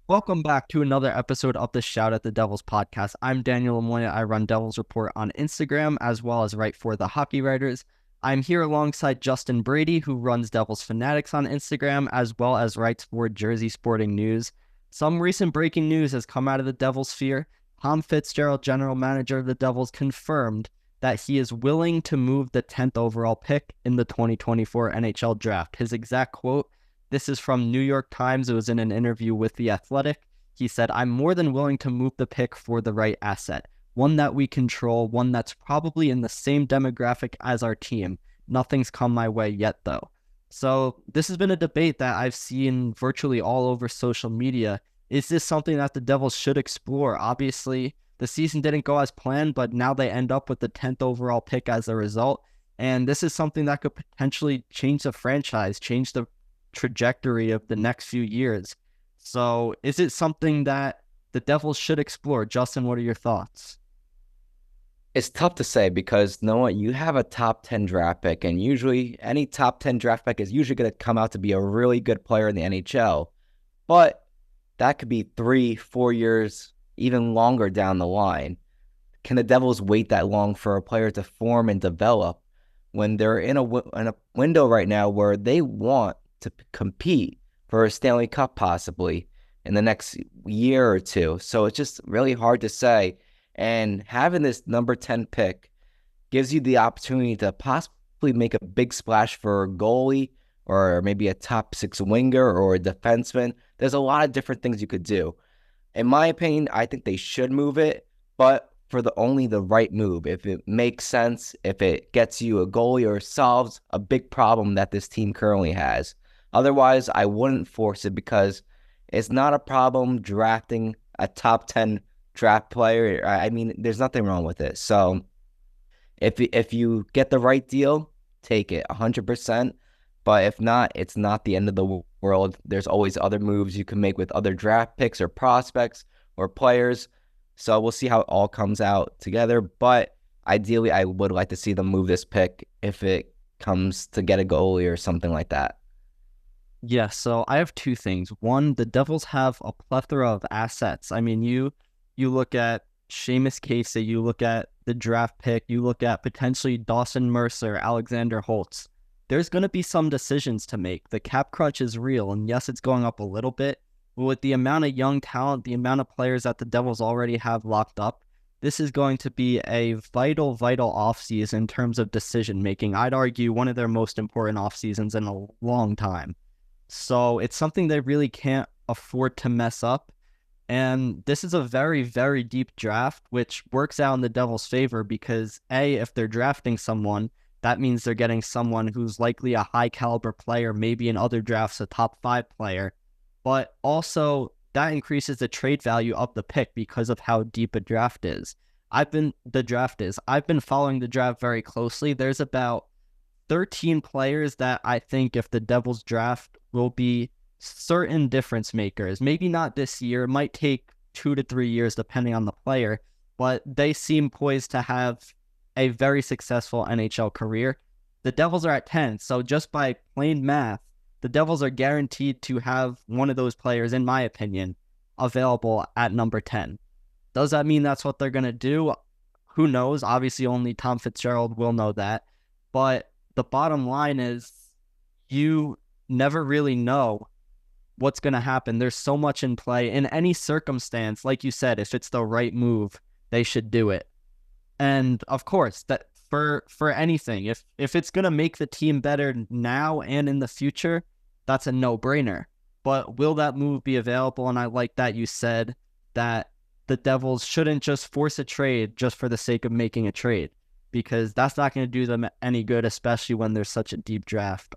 Welcome back to another episode of the Shout at the Devils podcast. I'm Daniel Amoia. I run Devils Report on Instagram as well as write for the Hockey Writers. I'm here alongside Justin Brady, who runs Devils Fanatics on Instagram as well as writes for Jersey Sporting News. Some recent breaking news has come out of the Devils sphere. Tom Fitzgerald, general manager of the Devils, confirmed that he is willing to move the 10th overall pick in the 2024 NHL draft. His exact quote: "This is from New York Times. It was in an interview with The Athletic. He said, I'm more than willing to move the pick for the right asset. One that we control, one that's probably in the same demographic as our team. Nothing's come my way yet, though." So this has been a debate that I've seen virtually all over social media. Is this something that the Devils should explore? Obviously, the season didn't go as planned, but now they end up with the 10th overall pick as a result. And this is something that could potentially change the franchise, change the trajectory of the next few years. So is it something that the Devils should explore? Justin, what are your thoughts? It's tough to say because you know what? You have a top 10 draft pick, and usually any top 10 draft pick is usually going to come out to be a really good player in the NHL. But that could be 3, 4 years, even longer down the line. Can the Devils wait that long for a player to form and develop when they're in a window right now where they want to compete for a Stanley Cup possibly in the next year or two? So it's just really hard to say. And having this number 10 pick gives you the opportunity to possibly make a big splash for a goalie or maybe a top six winger or a defenseman. There's a lot of different things you could do. In my opinion, I think they should move it, but for the right move. If it makes sense, if it gets you a goalie or solves a big problem that this team currently has. Otherwise, I wouldn't force it because it's not a problem drafting a top 10 draft player. I mean, there's nothing wrong with it. So if you get the right deal, take it 100%. But if not, it's not the end of the world. There's always other moves you can make with other draft picks or prospects or players. So we'll see how it all comes out together. But ideally, I would like to see them move this pick if it comes to get a goalie or something like that. Yeah, so I have two things. One, the Devils have a plethora of assets. I mean, you look at Seamus Casey, you look at the draft pick, you look at potentially Dawson Mercer, Alexander Holtz. There's going to be some decisions to make. The cap crunch is real, and yes, it's going up a little bit. But with the amount of young talent, the amount of players that the Devils already have locked up, this is going to be a vital offseason in terms of decision making. I'd argue one of their most important off seasons in a long time. So it's something they really can't afford to mess up. And this is a very deep draft, which works out in the Devils' favor because A, if they're drafting someone, that means they're getting someone who's likely a high caliber player, maybe in other drafts, a top 5 player. But also that increases the trade value of the pick because of how deep a draft is. I've been following the draft very closely. There's about 13 players that I think if the Devils draft will be certain difference makers. Maybe not this year. It might take 2 to 3 years depending on the player, but they seem poised to have a very successful NHL career. The Devils are at 10, so just by plain math, the Devils are guaranteed to have one of those players, in my opinion, available at number 10. Does that mean that's what they're going to do? Who knows? Obviously, only Tom Fitzgerald will know that. But the bottom line is you never really know what's going to happen. There's so much in play. In any circumstance, like you said, if it's the right move, they should do it. And of course, that for anything, if it's going to make the team better now and in the future, that's a no-brainer. But will that move be available? And I like that you said that the Devils shouldn't just force a trade just for the sake of making a trade, because that's not going to do them any good, especially when there's such a deep draft.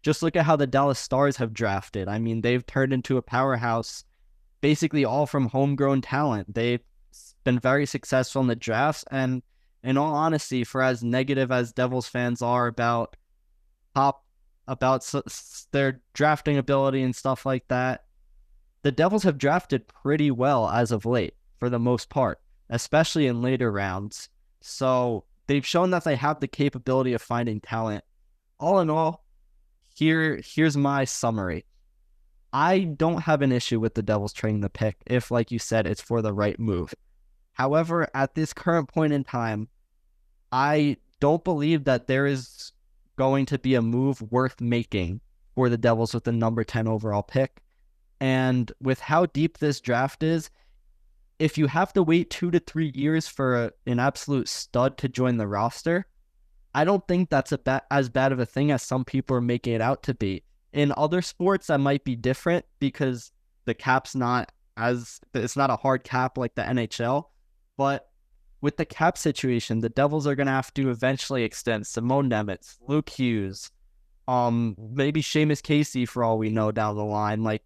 Just look at how the Dallas Stars have drafted. I mean, they've turned into a powerhouse basically all from homegrown talent. They've been very successful in the drafts, and in all honesty, for as negative as Devils fans are about their drafting ability and stuff like that, the Devils have drafted pretty well as of late for the most part, especially in later rounds. So they've shown that they have the capability of finding talent. All in all, here's my summary. I don't have an issue with the Devils trading the pick if, like you said, it's for the right move. However, at this current point in time, I don't believe that there is going to be a move worth making for the Devils with the number 10 overall pick. And with how deep this draft is, if you have to wait 2 to 3 years for an absolute stud to join the roster, I don't think that's as bad of a thing as some people are making it out to be. In other sports, that might be different because the cap's it's not a hard cap like the NHL. But with the cap situation, the Devils are going to have to eventually extend Simone Nemec, Luke Hughes, maybe Seamus Casey for all we know down the line. Like,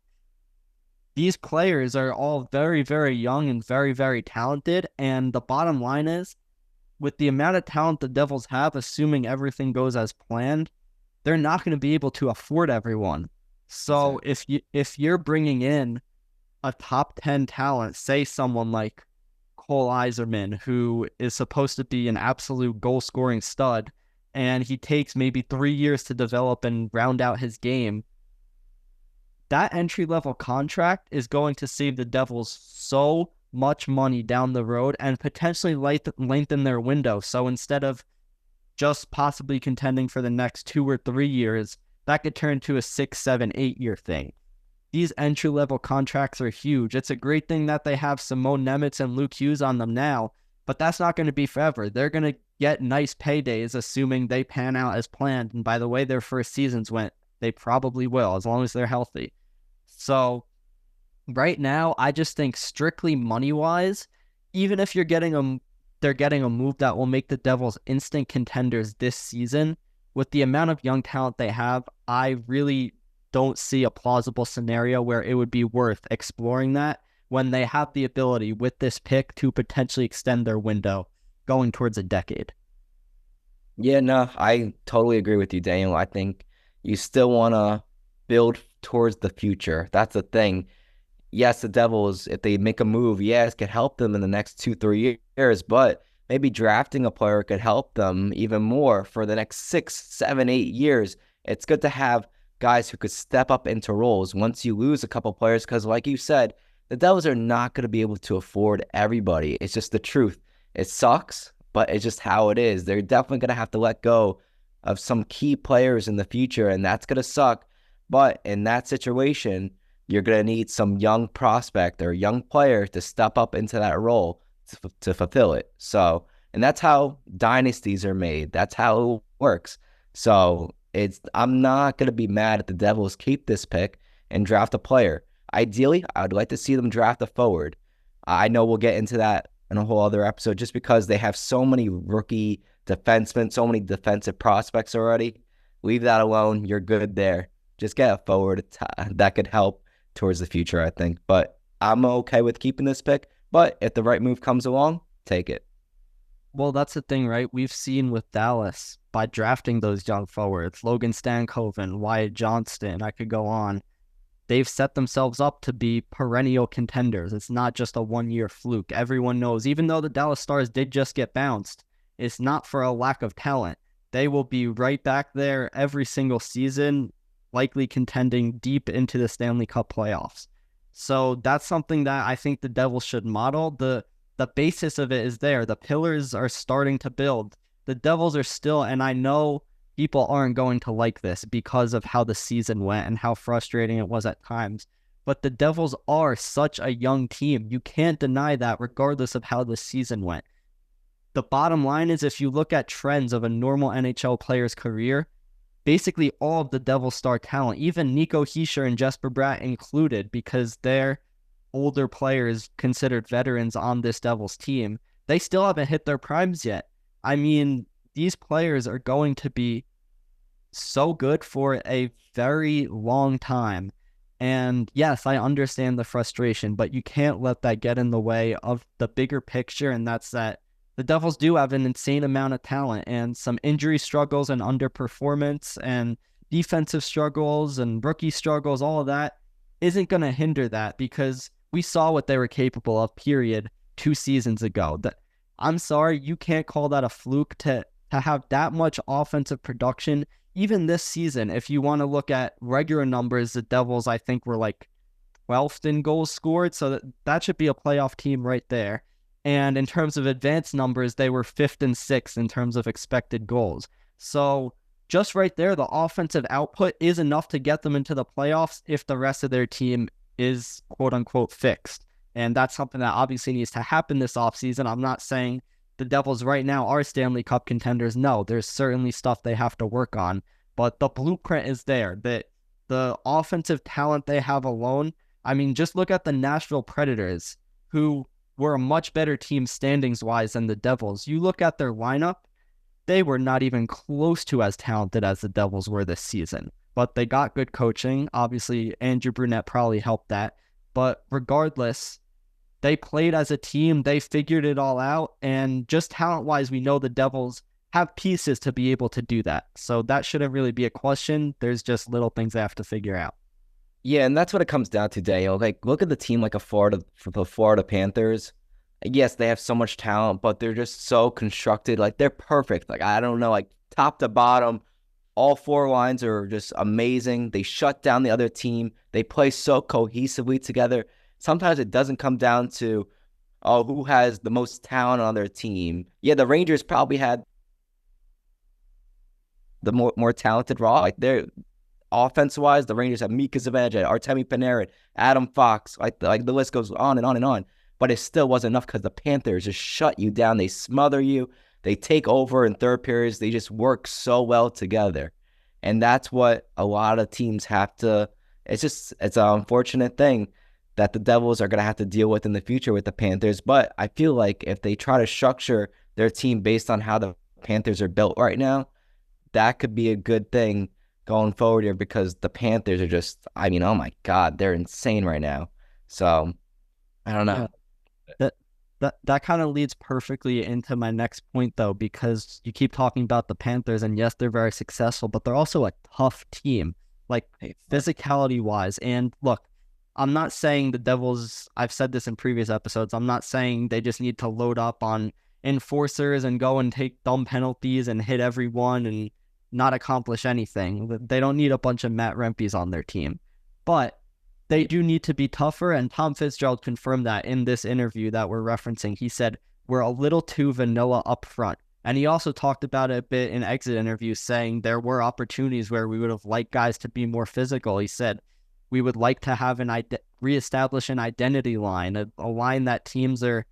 these players are all very, very young and very, very talented. And the bottom line is, with the amount of talent the Devils have, assuming everything goes as planned, they're not going to be able to afford everyone. So if you're bringing in a top 10 talent, say someone like Cole Yzerman, who is supposed to be an absolute goal-scoring stud, and he takes maybe 3 years to develop and round out his game, that entry-level contract is going to save the Devils so much money down the road and potentially lengthen their window. So instead of just possibly contending for the next 2 or 3 years, that could turn to a 6, 7, 8-year thing. These entry-level contracts are huge. It's a great thing that they have Simone Nemec and Luke Hughes on them now, but that's not going to be forever. They're going to get nice paydays, assuming they pan out as planned. And by the way their first seasons went, they probably will, as long as they're healthy. So right now, I just think strictly money-wise, even if they're getting a move that will make the Devils instant contenders this season, with the amount of young talent they have, I really don't see a plausible scenario where it would be worth exploring that when they have the ability with this pick to potentially extend their window going towards a decade. Yeah, no, I totally agree with you, Daniel. I think you still want to build towards the future. That's the thing. Yes, the Devils, if they make a move, yes, could help them in the next 2, 3 years, but maybe drafting a player could help them even more for the next 6, 7, 8 years. It's good to have guys who could step up into roles once you lose a couple players, because like you said, the Devils are not going to be able to afford everybody. It's just the truth. It sucks, but it's just how it is. They're definitely going to have to let go of some key players in the future, and that's going to suck. But in that situation, you're going to need some young prospect or young player to step up into that role to fulfill it. So, and that's how dynasties are made. That's how it works. So I'm not going to be mad at the Devils keep this pick and draft a player. Ideally, I would like to see them draft a forward. I know we'll get into that in a whole other episode just because they have so many rookie defensemen, so many defensive prospects already. Leave that alone. You're good there. Just get a forward that could help towards the future, I think. But I'm okay with keeping this pick. But if the right move comes along, take it. Well, that's the thing, right? We've seen with Dallas, by drafting those young forwards, Logan Stankoven, Wyatt Johnston, I could go on, they've set themselves up to be perennial contenders. It's not just a one-year fluke. Everyone knows, even though the Dallas Stars did just get bounced, it's not for a lack of talent. They will be right back there every single season, likely contending deep into the Stanley Cup playoffs. So that's something that I think the Devils should model. The basis of it is there. The pillars are starting to build. The Devils are still, and I know people aren't going to like this because of how the season went and how frustrating it was at times, but the Devils are such a young team. You can't deny that regardless of how the season went. The bottom line is, if you look at trends of a normal NHL player's career, basically all of the Devils star talent, even Nico Hischier and Jesper Bratt included, because they're older players considered veterans on this Devils team, they still haven't hit their primes yet. I mean, these players are going to be so good for a very long time. And yes, I understand the frustration, but you can't let that get in the way of the bigger picture, and that's that the Devils do have an insane amount of talent, and some injury struggles and underperformance and defensive struggles and rookie struggles, all of that isn't going to hinder that, because we saw what they were capable of, period, 2 seasons ago. I'm sorry, you can't call that a fluke to have that much offensive production even this season, if you want to look at regular numbers, the Devils, I think, were like 12th in goals scored. So that should be a playoff team right there. And in terms of advanced numbers, they were 5th and 6th in terms of expected goals. So just right there, the offensive output is enough to get them into the playoffs if the rest of their team is quote unquote fixed. And that's something that obviously needs to happen this offseason. I'm not saying the Devils right now are Stanley Cup contenders. No, there's certainly stuff they have to work on, but the blueprint is there. That the offensive talent they have alone, I mean, just look at the Nashville Predators, who were a much better team standings-wise than the Devils. You look at their lineup, they were not even close to as talented as the Devils were this season. But they got good coaching. Obviously, Andrew Brunette probably helped that. But regardless, they played as a team. They figured it all out. And just talent-wise, we know the Devils have pieces to be able to do that. So that shouldn't really be a question. There's just little things they have to figure out. Yeah, and that's what it comes down to, Daniel. Like, look at the team like the Florida Panthers. Yes, they have so much talent, but they're just so constructed. Like, they're perfect. Like, I don't know, like top to bottom, all four lines are just amazing. They shut down the other team. They play so cohesively together. Sometimes it doesn't come down to, oh, who has the most talent on their team. Yeah, the Rangers probably had the more talented raw. Like, they're offense-wise, the Rangers have Mika Zibanejad, Artemi Panarin, Adam Fox. Like the list goes on and on and on. But it still wasn't enough because the Panthers just shut you down. They smother you. They take over in third periods. They just work so well together. And that's what a lot of teams have to – it's an unfortunate thing that the Devils are going to have to deal with in the future with the Panthers. But I feel like if they try to structure their team based on how the Panthers are built right now, that could be a good thing going forward here, because the Panthers are just, I mean, oh my God, they're insane right now. So I don't know. Yeah, that kind of leads perfectly into my next point, though, because you keep talking about the Panthers, and yes, they're very successful, but they're also a tough team, like physicality wise. And look, I'm not saying the Devils, I've said this in previous episodes, I'm not saying they just need to load up on enforcers and go and take dumb penalties and hit everyone and not accomplish anything. They don't need a bunch of Matt Rempe's on their team, but they do need to be tougher. And Tom Fitzgerald confirmed that in this interview that we're referencing. He said, we're a little too vanilla up front. And he also talked about it a bit in exit interviews, saying there were opportunities where we would have liked guys to be more physical. He said, we would like to have reestablish an identity line, a line that teams are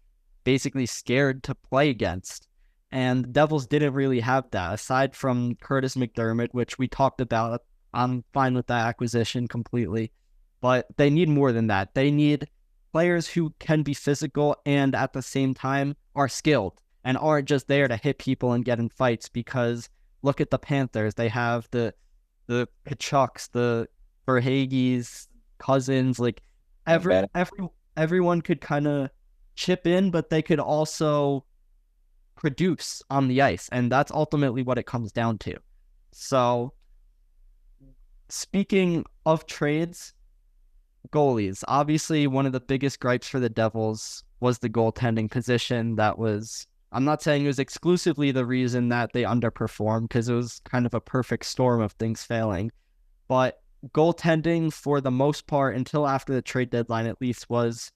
basically scared to play against. And the Devils didn't really have that. Aside from Curtis McDermott, which we talked about, I'm fine with that acquisition completely. But they need more than that. They need players who can be physical and at the same time are skilled and aren't just there to hit people and get in fights. Because look at the Panthers. They have the Kachucks, the Verhaeghes, Cousins. Like everyone could kind of chip in, but they could also produce on the ice, and that's ultimately what it comes down to. So, speaking of trades, goalies, obviously one of the biggest gripes for the Devils was the goaltending position. That was, I'm not saying it was exclusively the reason that they underperformed, because it was kind of a perfect storm of things failing, but goaltending for the most part, until after the trade deadline at least, was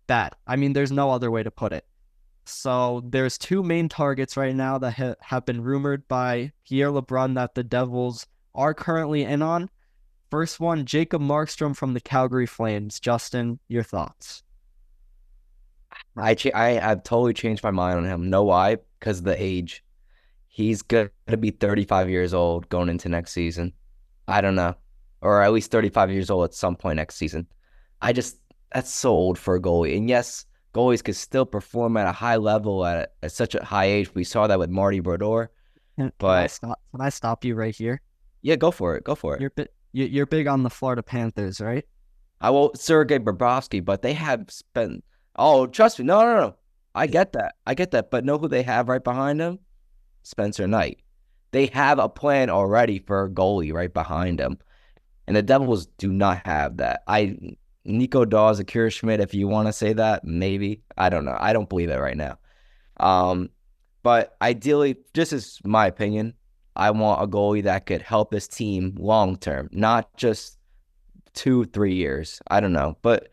bad. I mean, there's no other way to put it. So there's two main targets right now that have been rumored by Pierre LeBrun that the Devils are currently in on. First one, Jacob Markstrom from the Calgary Flames. Justin, your thoughts? I've totally changed my mind on him. Know why? Because of the age. He's going to be 35 years old going into next season. I don't know. Or at least 35 years old at some point next season. That's so old for a goalie. And yes, goalies could still perform at a high level at such a high age. We saw that with Marty Brodeur. Can I stop you right here? Yeah, go for it. Go for it. You're big on the Florida Panthers, right? I will Sergei Bobrovsky, but they have spent. Oh, trust me. No. I get that. But know who they have right behind him? Spencer Knight. They have a plan already for a goalie right behind him. And the Devils do not have that. Nico Daws, Akira Schmidt, if you want to say that, maybe. I don't know. I don't believe it right now. But ideally, just as my opinion, I want a goalie that could help this team long term, not just 2, 3 years. I don't know. But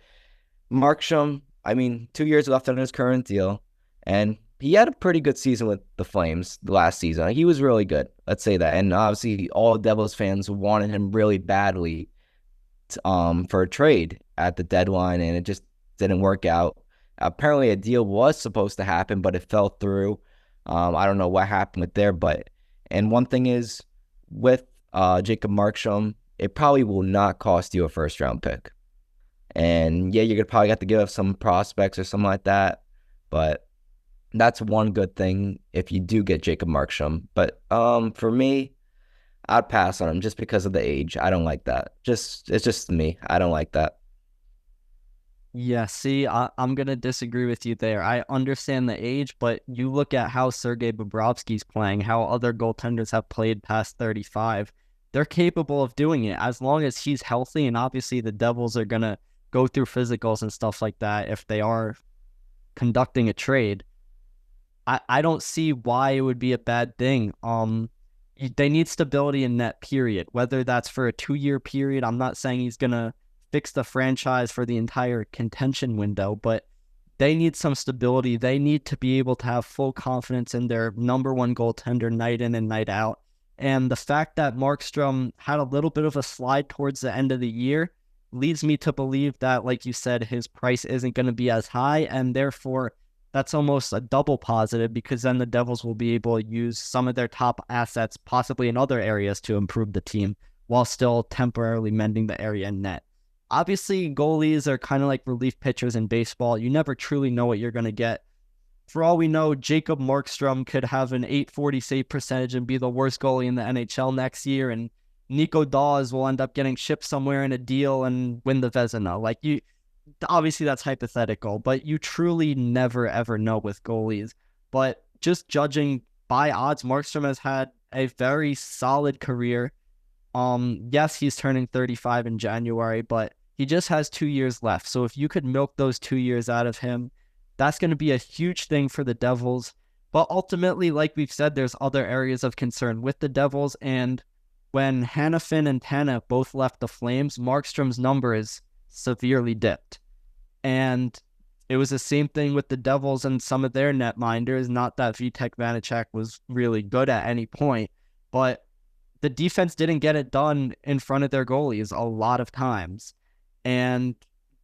Markstrom, I mean, 2 years left on his current deal, and he had a pretty good season with the Flames last season. He was really good. Let's say that. And obviously, all Devils fans wanted him really badly for a trade at the deadline, and it just didn't work out. Apparently, a deal was supposed to happen, but it fell through. I don't know what happened with there, and one thing is with Jacob Markstrom, it probably will not cost you a first round pick. And yeah, you're gonna probably have to give up some prospects or something like that, but that's one good thing if you do get Jacob Markstrom. But for me, I'd pass on him just because of the age. I don't like that. It's just me. I don't like that. Yeah, see, I'm going to disagree with you there. I understand the age, but you look at how Sergei Bobrovsky's playing, how other goaltenders have played past 35. They're capable of doing it as long as he's healthy, and obviously the Devils are going to go through physicals and stuff like that if they are conducting a trade. I don't see why it would be a bad thing. They need stability in net, period. Whether that's for a 2-year period, I'm not saying he's going to fix the franchise for the entire contention window, but they need some stability. They need to be able to have full confidence in their number one goaltender night in and night out. And the fact that Markstrom had a little bit of a slide towards the end of the year leads me to believe that, like you said, his price isn't going to be as high, and therefore that's almost a double positive, because then the Devils will be able to use some of their top assets possibly in other areas to improve the team while still temporarily mending the area in net. Obviously, goalies are kind of like relief pitchers in baseball. You never truly know what you're going to get. For all we know, Jacob Markstrom could have an .840 save percentage and be the worst goalie in the NHL next year, and Nico Dawes will end up getting shipped somewhere in a deal and win the Vezina. Obviously that's hypothetical, but you truly never ever know with goalies. But just judging by odds, Markstrom has had a very solid career. Yes, he's turning 35 in January, but he just has 2 years left. So if you could milk those 2 years out of him, that's going to be a huge thing for the Devils. But ultimately, like we've said, there's other areas of concern with the Devils. And when Hanifin and Tanev both left the Flames, Markstrom's number is severely dipped. And it was the same thing with the Devils and some of their netminders. Not that Vitek Vanacek was really good at any point, but the defense didn't get it done in front of their goalies a lot of times. And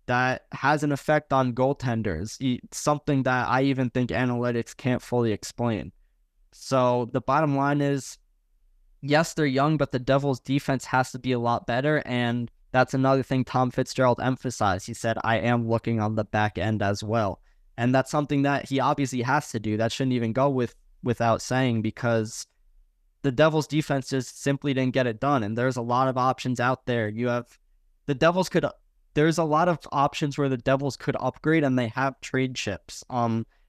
that has an effect on goaltenders, something that I even think analytics can't fully explain. So the bottom line is, yes, they're young, but the Devils' defense has to be a lot better. And that's another thing Tom Fitzgerald emphasized. He said, I am looking on the back end as well. And that's something that he obviously has to do. That shouldn't even go without saying, because the Devils defense just simply didn't get it done. And there's a lot of options out there. There's a lot of options where the Devils could upgrade, and they have trade chips.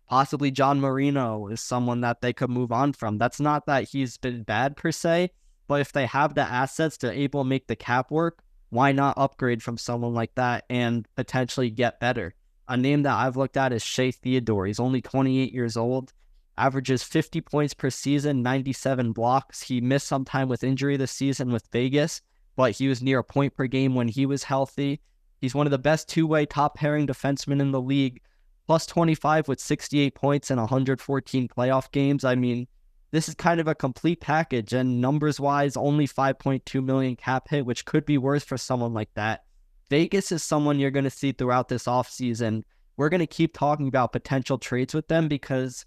Possibly John Marino is someone that they could move on from. That's not that he's been bad per se, but if they have the assets to able to make the cap work, why not upgrade from someone like that and potentially get better? A name that I've looked at is Shea Theodore. He's only 28 years old, averages 50 points per season, 97 blocks. He missed some time with injury this season with Vegas, but he was near a point per game when he was healthy. He's one of the best two-way top pairing defensemen in the league, plus 25 with 68 points in 114 playoff games. I mean, this is kind of a complete package, and numbers-wise, only 5.2 million cap hit, which could be worse for someone like that. Vegas is someone you're going to see throughout this offseason. We're going to keep talking about potential trades with them because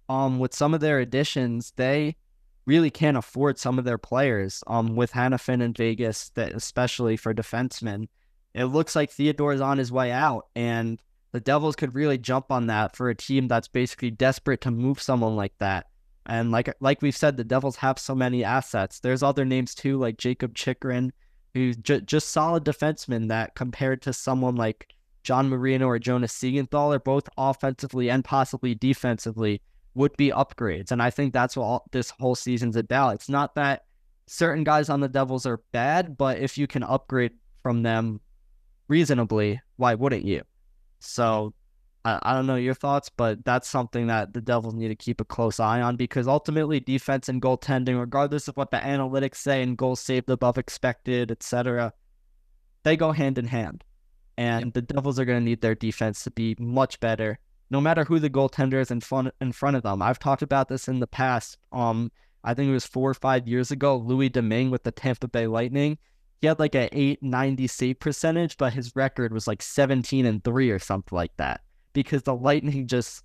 with some of their additions, they really can't afford some of their players. With Hanifin in Vegas, especially for defensemen, it looks like Theodore's on his way out, and the Devils could really jump on that for a team that's basically desperate to move someone like that. And like we've said, the Devils have so many assets. There's other names too, like Jacob Chikrin, who's just solid defenseman that compared to someone like John Marino or Jonas Siegenthaler, both offensively and possibly defensively, would be upgrades. And I think that's what this whole season's about. It's not that certain guys on the Devils are bad, but if you can upgrade from them reasonably, why wouldn't you? So I don't know your thoughts, but that's something that the Devils need to keep a close eye on, because ultimately defense and goaltending, regardless of what the analytics say and goals saved above expected, etc., they go hand in hand. And the Devils are going to need their defense to be much better, no matter who the goaltender is in front of them. I've talked about this in the past. I think it was 4 or 5 years ago, Louis Domingue with the Tampa Bay Lightning. He had like an 890 save percentage, but his record was like 17-3 or something like that, because the Lightning just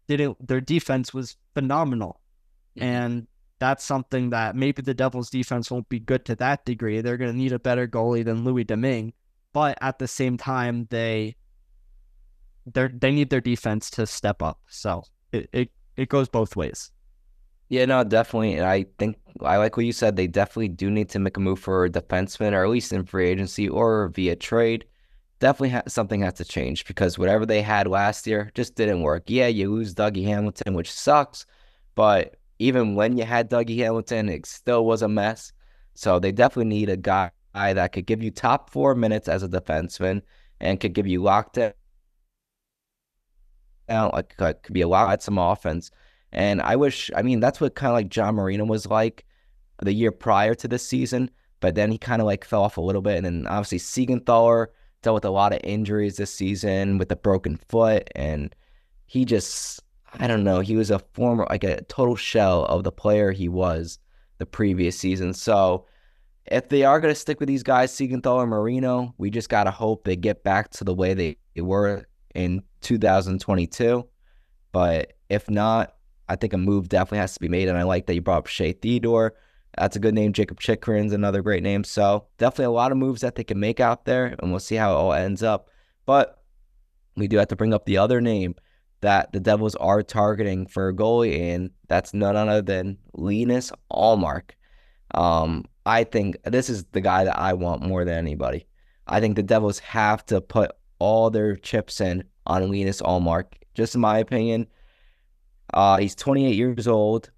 didn't, their defense was phenomenal. And that's something that maybe the Devils defense won't be good to that degree. They're going to need a better goalie than Louis Domingue, but at the same time, they need their defense to step up. So it goes both ways. Yeah, no, definitely. And I think I like what you said. They definitely do need to make a move for a defenseman, or at least in free agency or via trade. Definitely something has to change, because whatever they had last year just didn't work. Yeah, you lose Dougie Hamilton, which sucks, but even when you had Dougie Hamilton, it still was a mess. So they definitely need a guy that could give you top 4 minutes as a defenseman and could give you locked in, like could be a lot at some offense. And I mean, that's what kind of like John Marino was like the year prior to this season, but then he kind of like fell off a little bit. And then obviously Siegenthaler dealt with a lot of injuries this season with a broken foot, and he just, I don't know, he was a former, like a total shell of the player he was the previous season. So if they are going to stick with these guys, Siegenthaler and Marino, we just got to hope they get back to the way they were in 2022. But if not, I think a move definitely has to be made. And I like that you brought up Shea Theodore. That's a good name. Jacob Chikrin's another great name. So definitely a lot of moves that they can make out there, and we'll see how it all ends up. But we do have to bring up the other name that the Devils are targeting for a goalie, and that's none other than Linus Ullmark. I think this is the guy that I want more than anybody. I think the Devils have to put all their chips in on Linus Ullmark. Just in my opinion, he's 28 years old.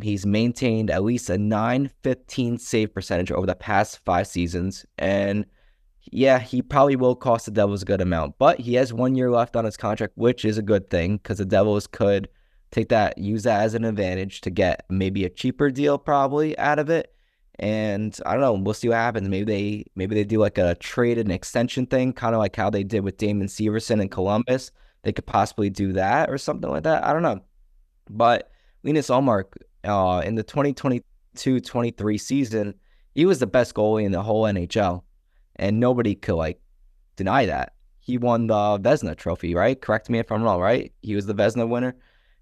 He's maintained at least a .915 save percentage over the past 5 seasons. And yeah, he probably will cost the Devils a good amount, but he has 1 year left on his contract, which is a good thing, because the Devils could use that as an advantage to get maybe a cheaper deal probably out of it. And I don't know, we'll see what happens. Maybe they do like a trade and extension thing, kind of like how they did with Damon Severson in Columbus. They could possibly do that or something like that. I don't know. But Linus Ullmark, in the 2022-23 season, he was the best goalie in the whole NHL, and nobody could like deny that. He won the Vezina trophy, right? Correct me if I'm wrong, right? He was the Vezina winner.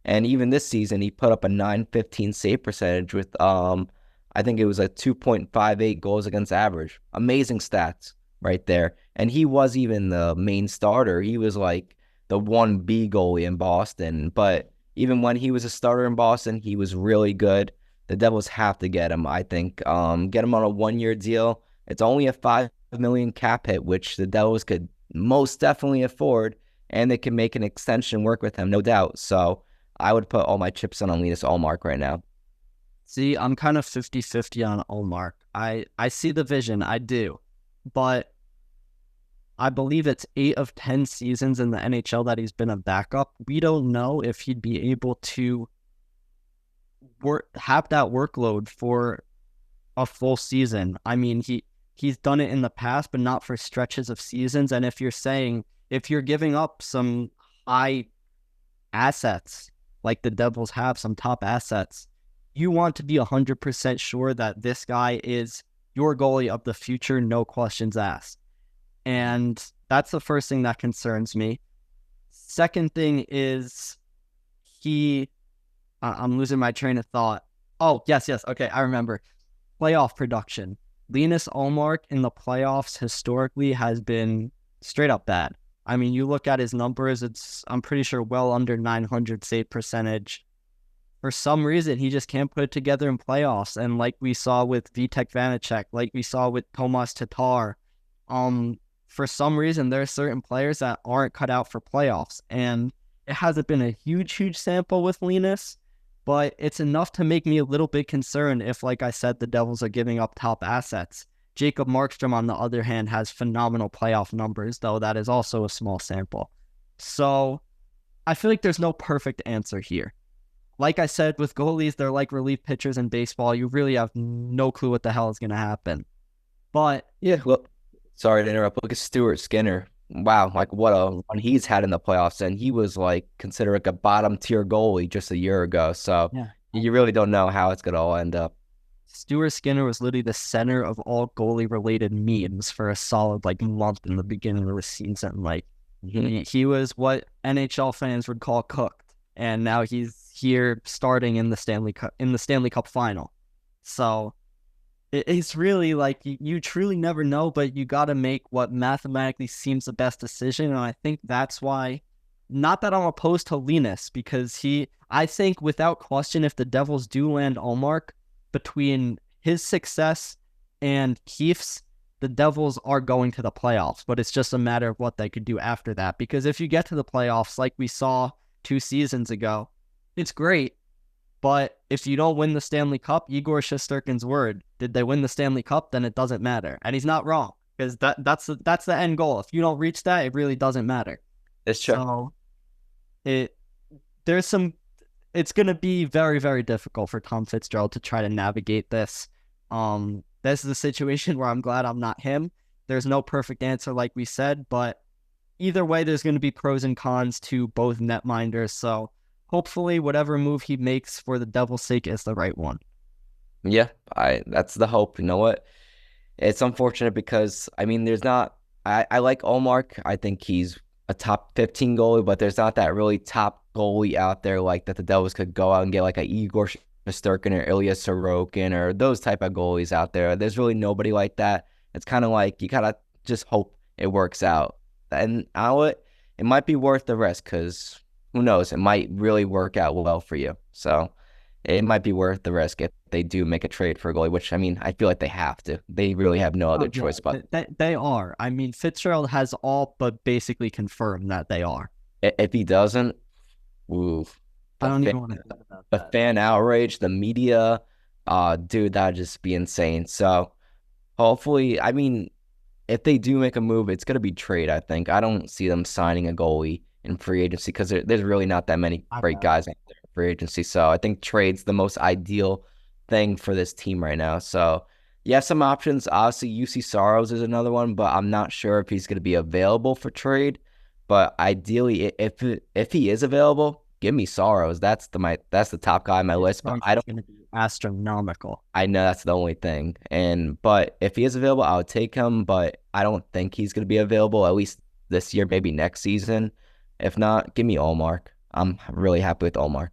And even this season, he put up a .915 save percentage with, I think it was a 2.58 goals against average. Amazing stats right there. And he was even the main starter. He was like the 1B goalie in Boston. But even when he was a starter in Boston, he was really good. The Devils have to get him, I think. Get him on a 1 year deal. It's only a $5 million cap hit, which the Devils could most definitely afford, and they can make an extension work with him, no doubt. So I would put all my chips on Linus Ullmark right now. See, I'm kind of 50-50 on Ullmark. I see the vision, I do. But I believe it's 8 of 10 seasons in the NHL that he's been a backup. We don't know if he'd be able to have that workload for a full season. I mean, he's done it in the past, but not for stretches of seasons. And if you're giving up some high assets, like the Devils have some top assets, you want to be 100% sure that this guy is your goalie of the future, no questions asked. And that's the first thing that concerns me. Second thing is I'm losing my train of thought. Oh, yes. Okay, I remember. Playoff production. Linus Ullmark in the playoffs historically has been straight up bad. I mean, you look at his numbers, I'm pretty sure well under 900 save percentage. For some reason, he just can't put it together in playoffs. And like we saw with Vitek Vanacek, like we saw with Tomas Tatar, for some reason, there are certain players that aren't cut out for playoffs. And it hasn't been a huge sample with Linus, but it's enough to make me a little bit concerned if, like I said, the Devils are giving up top assets. Jacob Markstrom, on the other hand, has phenomenal playoff numbers, though that is also a small sample. So I feel like there's no perfect answer here. Like I said, with goalies, they're like relief pitchers in baseball. You really have no clue what the hell is going to happen. But Yeah, look, sorry to interrupt. Look at Stuart Skinner. Wow, like what a run he's had in the playoffs, and he was like considered like a bottom tier goalie just a year ago. So yeah, you really don't know how it's gonna all end up. Stuart Skinner was literally the center of all goalie related memes for a solid like month in the beginning of the season. Like he was what NHL fans would call cooked, and now he's here starting in the Stanley Cup final. So it's really like you truly never know, but you got to make what mathematically seems the best decision. And I think that's why, not that I'm opposed to Linus, because I think without question, if the Devils do land Ullmark, between his success and Keefe's, the Devils are going to the playoffs, but it's just a matter of what they could do after that. Because if you get to the playoffs, like we saw 2 seasons ago, it's great. But if you don't win the Stanley Cup, Igor Shesterkin's word, did they win the Stanley Cup? Then it doesn't matter. And he's not wrong, because that's the end goal. If you don't reach that, it really doesn't matter. It's true. So it's going to be very, very difficult for Tom Fitzgerald to try to navigate this. This is a situation where I'm glad I'm not him. There's no perfect answer, like we said, but either way, there's going to be pros and cons to both netminders. So hopefully whatever move he makes for the Devil's sake is the right one. Yeah, that's the hope. You know what? It's unfortunate because I mean I like Ullmark. I think he's a top 15 goalie, but there's not that really top goalie out there like that the Devils could go out and get like a Igor Shesterkin or Ilya Sorokin or those type of goalies out there. There's really nobody like that. It's kind of like you gotta just hope it works out. And you know what? It might be worth the risk because who knows? It might really work out well for you. So it might be worth the risk if they do make a trade for a goalie, which, I mean, I feel like they have to. They really have no other choice. But they are. I mean, Fitzgerald has all but basically confirmed that they are. If he doesn't, oof. I don't even want to think about that. The fan outrage, the media, dude, that would just be insane. So hopefully, I mean, if they do make a move, it's going to be trade, I think. I don't see them signing a goalie in free agency because there's really not that many great guys out there in free agency. So I think trade's the most ideal thing for this team right now. So yeah, some options. Obviously, UC Saros is another one, but I'm not sure if he's going to be available for trade. But ideally, if he is available, give me Saros. That's the top guy on my list. But I don't. Going to be astronomical. I know that's the only thing. But if he is available, I would take him. But I don't think he's going to be available at least this year, maybe next season. If not, give me Ullmark. I'm really happy with Ullmark.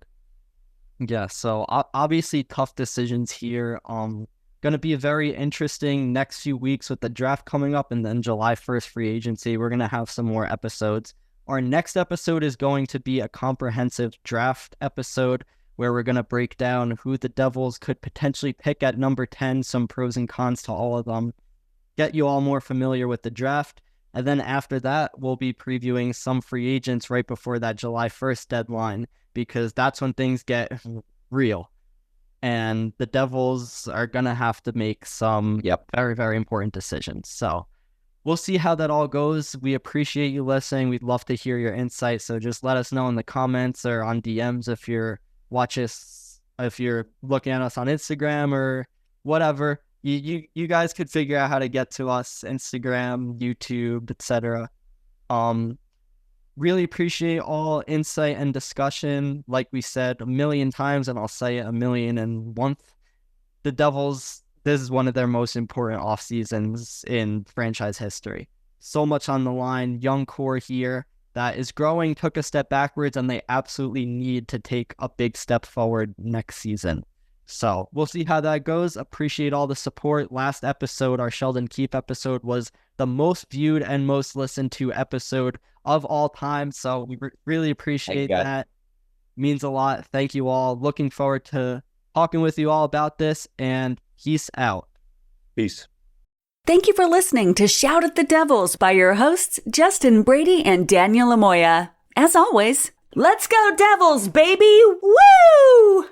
Yeah, so obviously tough decisions here. Going to be a very interesting next few weeks with the draft coming up and then July 1st free agency. We're going to have some more episodes. Our next episode is going to be a comprehensive draft episode where we're going to break down who the Devils could potentially pick at number 10, some pros and cons to all of them, get you all more familiar with the draft. And then after that, we'll be previewing some free agents right before that July 1st deadline, because that's when things get real. And the Devils are going to have to make some very, very important decisions. So we'll see how that all goes. We appreciate you listening. We'd love to hear your insights. So just let us know in the comments or on DMs if you're looking at us on Instagram or whatever. You guys could figure out how to get to us, Instagram, YouTube, etc. Really appreciate all insight and discussion. Like we said a million times, and I'll say it 1,000,001th. The Devils, this is one of their most important off seasons in franchise history. So much on the line. Young core here that is growing, took a step backwards, and they absolutely need to take a big step forward next season. So we'll see how that goes. Appreciate all the support. Last episode, our Sheldon Keefe episode, was the most viewed and most listened to episode of all time. So we really appreciate that. Means a lot. Thank you all. Looking forward to talking with you all about this, and peace out. Peace. Thank you for listening to Shout at the Devils by your hosts, Justin Brady and Daniel Amoia. As always, let's go Devils, baby! Woo!